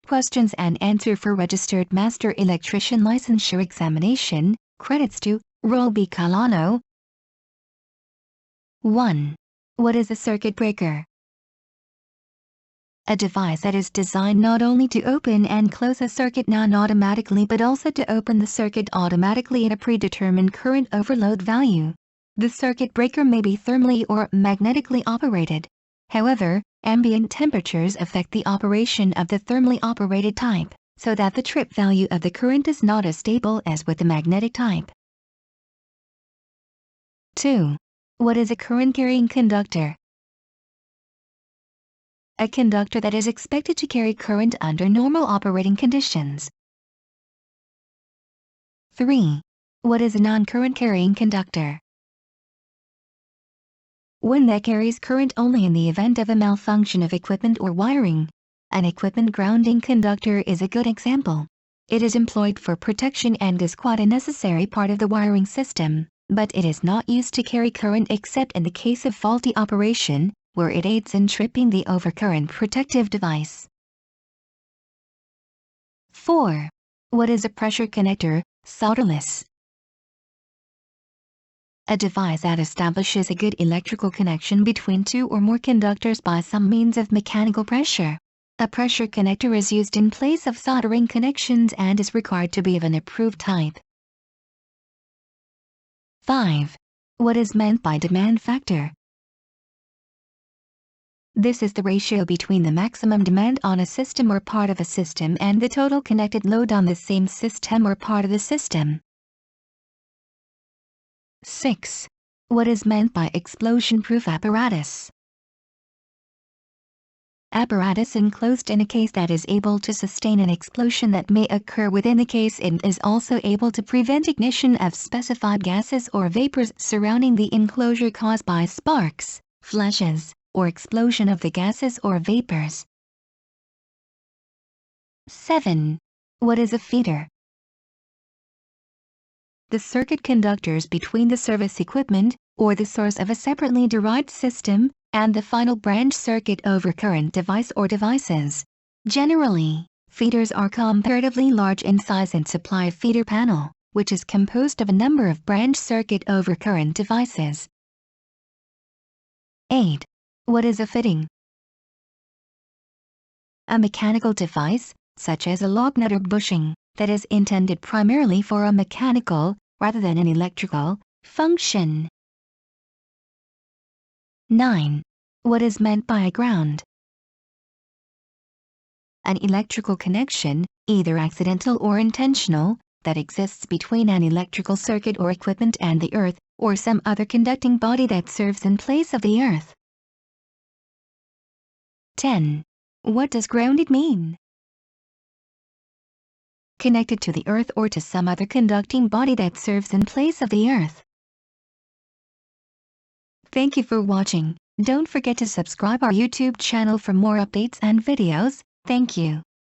questions and answer for registered master electrician licensure examination. Credits to Role B. Calano. 1. What is a circuit breaker? A device that is designed not only to open and close a circuit non-automatically but also to open the circuit automatically at a predetermined current overload value. The circuit breaker may be thermally or magnetically operated. However, ambient temperatures affect the operation of the thermally operated type, so that the trip value of the current is not as stable as with the magnetic type. 2. What is a current-carrying conductor? A conductor that is expected to carry current under normal operating conditions. 3. What is a non-current-carrying conductor? One that carries current only in the event of a malfunction of equipment or wiring. An equipment grounding conductor is a good example. It is employed for protection and is quite a necessary part of the wiring system, but it is not used to carry current except in the case of faulty operation, where it aids in tripping the overcurrent protective device. 4. What is a pressure connector, solderless? A device that establishes a good electrical connection between two or more conductors by some means of mechanical pressure. A pressure connector is used in place of soldering connections and is required to be of an approved type. 5. What is meant by demand factor? This is the ratio between the maximum demand on a system or part of a system and the total connected load on the same system or part of the system. 6. What is meant by explosion-proof apparatus? Apparatus enclosed in a case that is able to sustain an explosion that may occur within the case and is also able to prevent ignition of specified gases or vapors surrounding the enclosure caused by sparks, flashes, or explosion of the gases or vapors. 7. What is a feeder? The circuit conductors between the service equipment, or the source of a separately derived system, and the final branch circuit overcurrent device or devices. Generally, feeders are comparatively large in size and supply a feeder panel, which is composed of a number of branch circuit overcurrent devices. 8. What is a fitting? A mechanical device, such as a lock nut or bushing, that is intended primarily for a mechanical, rather than an electrical, function. 9. What is meant by a ground? An electrical connection, either accidental or intentional, that exists between an electrical circuit or equipment and the earth, or some other conducting body that serves in place of the earth. 10. What does grounded mean? Connected to the earth or to some other conducting body that serves in place of the earth. Thank you for watching. Don't forget to subscribe our YouTube channel for more updates and videos. Thank you.